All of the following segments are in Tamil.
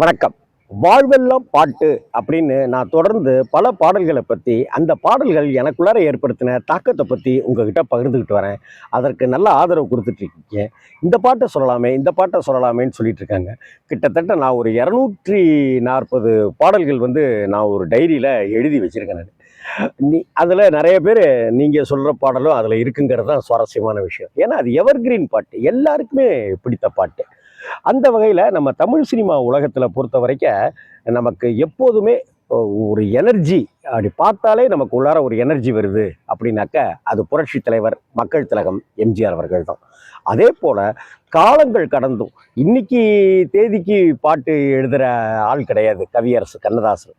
வணக்கம். வாழ்வெல்லாம் பாட்டு அப்படின்னு நான் தொடர்ந்து பல பாடல்களை பற்றி, அந்த பாடல்கள் எனக்குள்ளார ஏற்படுத்தின தாக்கத்தை பற்றி உங்ககிட்ட பகிர்ந்துக்கிட்டு வரேன். அதற்கு நல்ல ஆதரவு கொடுத்துட்டு இருக்கீங்க. இந்த பாட்டை சொல்லலாமே, இந்த பாட்டை சொல்லலாமேன்னு சொல்லிட்டு இருக்காங்க. கிட்டத்தட்ட நான் ஒரு 240 பாடல்கள் நான் ஒரு டைரியில் எழுதி வச்சிருக்கேன் நான். அதில் நிறைய பேர் நீங்கள் சொல்கிற பாடலும் அதில் இருக்குங்கிறது தான் சுவாரஸ்யமான விஷயம். ஏன்னா அது எவர்கிரீன் பாட்டு, எல்லாருக்குமே பிடித்த பாட்டு. அந்த வகையில் நம்ம தமிழ் சினிமா உலகத்தில் பொறுத்த வரைக்கும் நமக்கு எப்போதுமே ஒரு எனர்ஜி, அப்படி பார்த்தாலே நமக்கு உள்ளார ஒரு எனர்ஜி வருது அப்படின்னாக்க அது புரட்சி தலைவர் மக்கள் திலகம் எம்ஜிஆர் அவர்கள் தான். அதே போல் காலங்கள் கடந்தும் இன்னைக்கு தேதிக்கு பாட்டு எழுதுகிற ஆள் கிடையாது கவியரசு கண்ணதாசன்.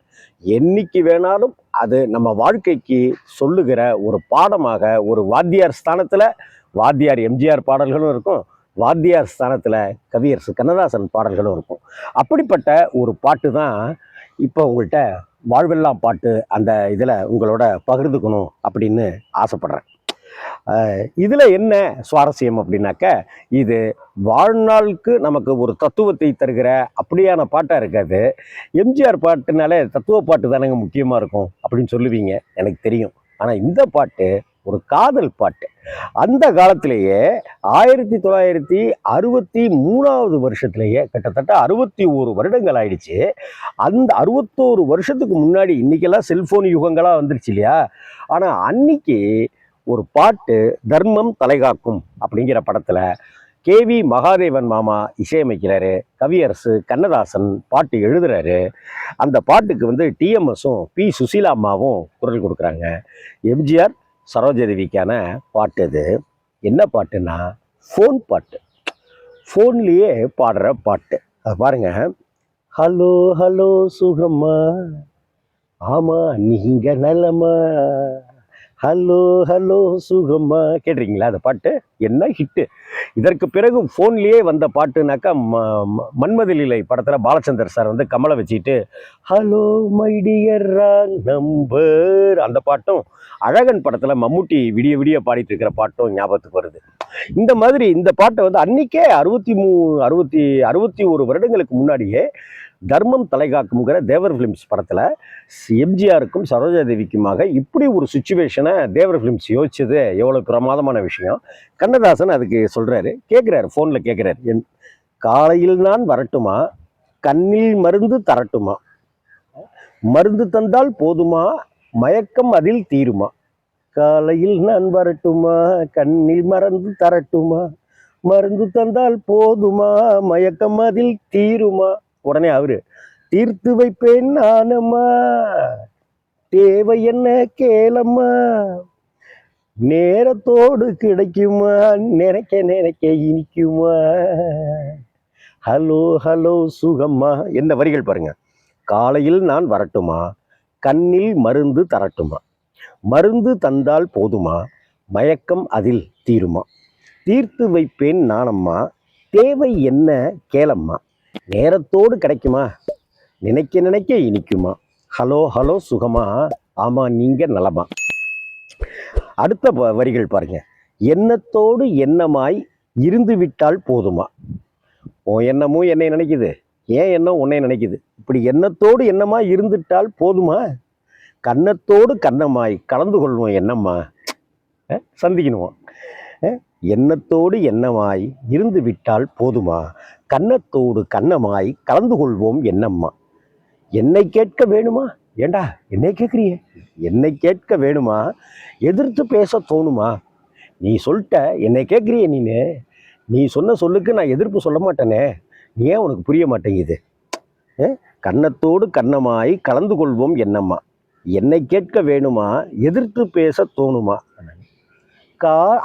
என்னைக்கு வேணாலும் அது நம்ம வாழ்க்கைக்கு சொல்லுகிற ஒரு பாடமாக, ஒரு வாத்தியார் ஸ்தானத்தில் வாத்தியார் எம்ஜிஆர் பாடல்களும் இருக்கும், வாத்தியார் ஸ்தானத்தில் கவியரசு கண்ணதாசன் பாடல்களும் இருக்கும். அப்படிப்பட்ட ஒரு பாட்டு தான் இப்போ உங்கள்கிட்ட வாழ்வெல்லாம் பாட்டு அந்த இதில் உங்களோட பகிர்ந்துக்கணும் அப்படின்னு ஆசைப்பட்றேன். இதில் என்ன சுவாரஸ்யம் அப்படின்னாக்க, இது வாழ்நாளுக்கு நமக்கு ஒரு தத்துவத்தை தருகிற அப்படியான பாட்டாக இருக்காது. எம்ஜிஆர் பாட்டுனாலே தத்துவ பாட்டு தானேங்க முக்கியமாக இருக்கும் அப்படின்னு சொல்லுவீங்க, எனக்கு தெரியும். ஆனால் இந்த பாட்டு ஒரு காதல் பாட்டு. அந்த காலத்திலேயே 1963 வருஷத்திலேயே கிட்டத்தட்ட 61 வருடங்கள் ஆயிடுச்சு. அந்த 61 வருஷத்துக்கு முன்னாடி, இன்னைக்கெல்லாம் செல்போன் யுகங்களாக வந்துருச்சு இல்லையா? ஆனால் அன்னைக்கு ஒரு பாட்டு, தர்மம் தலைகாக்கும் அப்படிங்கிற படத்தில் கேவி மகாதேவன் மாமா இசையமைக்கிறாரு, கவியரசு கண்ணதாசன் பாட்டு எழுதுறாரு. அந்த பாட்டுக்கு டிஎம்எஸும் பி சுசீலா அம்மாவும் குரல் கொடுக்குறாங்க. எம்ஜிஆர் சரோஜதேவிக்கான பாட்டு அது. என்ன பாட்டுன்னா ஃபோன் பாட்டு, ஃபோன்லேயே பாடுற பாட்டு. அது பாருங்க. ஹலோ ஹலோ சுகம்மா, ஆமாம் நீங்கள் நலமா, ஹலோ ஹலோ சுகம்மா. கேட்டிருக்கீங்களா அந்த பாட்டு? என்ன ஹிட்டு! இதற்கு பிறகு ஃபோன்லேயே வந்த பாட்டுனாக்கா மன்மதலீலை படத்தில் பாலச்சந்தர் சார் கமலை வச்சுக்கிட்டு hello my dear wrong number அந்த பாட்டும், அழகன் படத்தில் மம்முட்டி விடிய விடிய பாடிட்டு இருக்கிற பாட்டும் ஞாபகத்துக்கு வருது. இந்த மாதிரி இந்த பாட்டை அன்னைக்கே 61 வருடங்களுக்கு முன்னாடியே தர்மம் தலைகாக்குங்கிற தேவர் ஃபிலிம்ஸ் படத்தில் எம்ஜிஆருக்கும் சரோஜாதேவிக்குமாக இப்படி ஒரு சுச்சுவேஷனை தேவர் ஃபிலிம்ஸ் யோசிச்சது எவ்வளோ பிரமாதமான விஷயம். கண்ணதாசன் அதுக்கு சொல்கிறாரு, கேட்குறாரு, ஃபோனில் கேட்குறாரு, காலையில் நான் வரட்டுமா, கண்ணில் மருந்து தரட்டுமா, மருந்து தந்தால் போதுமா, மயக்கம் அதில் தீருமா, காலையில் நான் வரட்டுமா, கண்ணில் மருந்து தரட்டுமா, மருந்து தந்தால் போதுமா, மயக்கம் அதில் தீருமா. உடனே அவரு, தீர்த்து வைப்பேன் நானம்மா, தேவை என்ன கேளம்மா, நேரத்தோடு கிடைக்குமா, நினைக்க நினைக்க இனிக்குமா, ஹலோ ஹலோ சுகம்மா. என்ன வரிகள் பாருங்க. காலையில் நான் வரட்டுமா, கண்ணில் மருந்து தரட்டுமா, மருந்து தந்தால் போதுமா, மயக்கம் அதில் தீருமா, தீர்த்து வைப்பேன் நானம்மா, தேவை என்ன கேளம்மா, நேரத்தோடு கிடைக்குமா, நினைக்க நினைக்க இனிக்குமா, ஹலோ ஹலோ சுகமா, ஆமா நீங்க நலமா. அடுத்த வரிகள் பாருங்க. எண்ணத்தோடு எண்ணமாய் இருந்து விட்டால் போதுமா, உன் எண்ணமும் என்னை நினைக்குது, ஏன் எண்ணம் உன்னை நினைக்குது, இப்படி எண்ணத்தோடு எண்ணமாய் இருந்துட்டால் போதுமா, கன்னத்தோடு கண்ணமாய் கலந்து கொள்வோம் என்னம்மா, சந்திக்கணுமா, எண்ணத்தோடு எண்ணமாய் இருந்து விட்டால் போதுமா, கன்னத்தோடு கண்ணமாய் கலந்து கொள்வோம் என்னம்மா, என்னை கேட்க வேணுமா, ஏண்டா என்னை கேட்குறியே, என்னை கேட்க வேணுமா, எதிர்த்து பேச தோணுமா, நீ சொல்லிட்ட என்னை கேட்குறிய, நீ சொன்ன சொல்லுக்கு நான் எதிர்ப்பு சொல்ல மாட்டேனே, நீ ஏன் உனக்கு புரிய மாட்டேங்குது, கன்னத்தோடு கண்ணமாய் கலந்து கொள்வோம் என்னம்மா, என்னை கேட்க வேணுமா, எதிர்த்து பேச தோணுமா.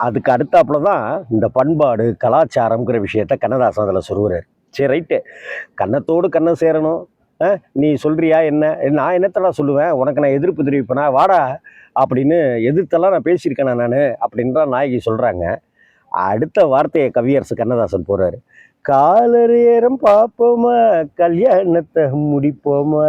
அதுக்கு அடுத்தாப்புல தான் இந்த பண்பாடு கலாச்சாரம்ங்கிற விஷயத்த கண்ணதாசன் அதில் சொல்லுவார். சரி ரைட்டு, கன்னத்தோடு கண்ணம் சேரணும், நீ சொல்கிறியா என்ன, நான் என்னத்தெல்லாம் சொல்லுவேன், உனக்கு நான் எதிர்ப்பு தெரிவிப்பேனா, வாடா அப்படின்னு எதிர்த்தெல்லாம் நான் பேசியிருக்கேனா நான் அப்படின்ற நாயகி சொல்கிறாங்க. அடுத்த வார்த்தையை கவியரசு கண்ணதாசன் போகிறாரு, காலரேரம் பார்ப்போமா, கல்யாணத்தை முடிப்போமா.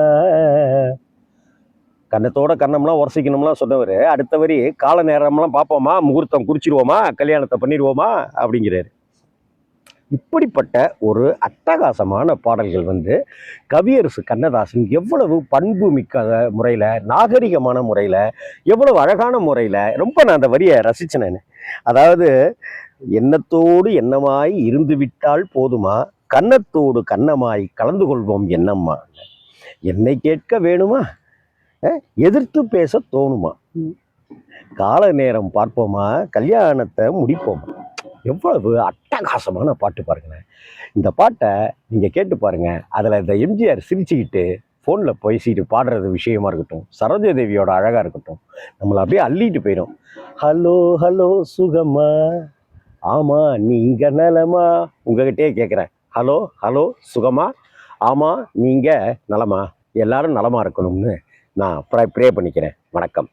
கன்னத்தோட கண்ணம்லாம் உரசிக்கணும்லாம் சொன்னவர் அடுத்த வரி கால நேரம்லாம் பார்ப்போமா, முகூர்த்தம் குறிச்சிருவோமா, கல்யாணத்தை பண்ணிடுவோமா அப்படிங்கிறாரு. இப்படிப்பட்ட ஒரு அட்டகாசமான பாடல்கள் வந்து கவியரசு கண்ணதாசன் எவ்வளவு பண்பு மிக்க முறையில், நாகரிகமான முறையில், எவ்வளவு அழகான முறையில், ரொம்ப நான் அந்த வரியை ரசித்தேன் நான். அதாவது, எண்ணத்தோடு எண்ணமாய் இருந்து விட்டால் போதுமா, கன்னத்தோடு கன்னமாய் கலந்து கொள்வோம் என்னம்மா, என்னை கேட்க வேணுமா, எதிர்த்து பேச தோணுமா, கால நேரம் பார்ப்போமா, கல்யாணத்தை முடிப்போமா. எவ்வளவு அட்டகாசமான பாட்டு பாருங்களேன். இந்த பாட்டை நீங்கள் கேட்டு பாருங்கள். அதில் இந்த எம்ஜிஆர் சிரிச்சுக்கிட்டு ஃபோனில் பேசிட்டு பாடுறது விஷயமா இருக்கட்டும், சரோஜா தேவியோட அழகாக இருக்கட்டும், நம்மளை அப்படியே அள்ளிட்டு போயிடும். ஹலோ ஹலோ சுகமா, ஆமாம் நீங்கள் நலமா, உங்ககிட்டே கேட்குறேன். ஹலோ ஹலோ சுகமா, ஆமாம் நீங்கள் நலமா, எல்லாரும் நலமாக இருக்கணும்னு நான் ப்ரே பண்ணிக்கிறேன். வணக்கம்.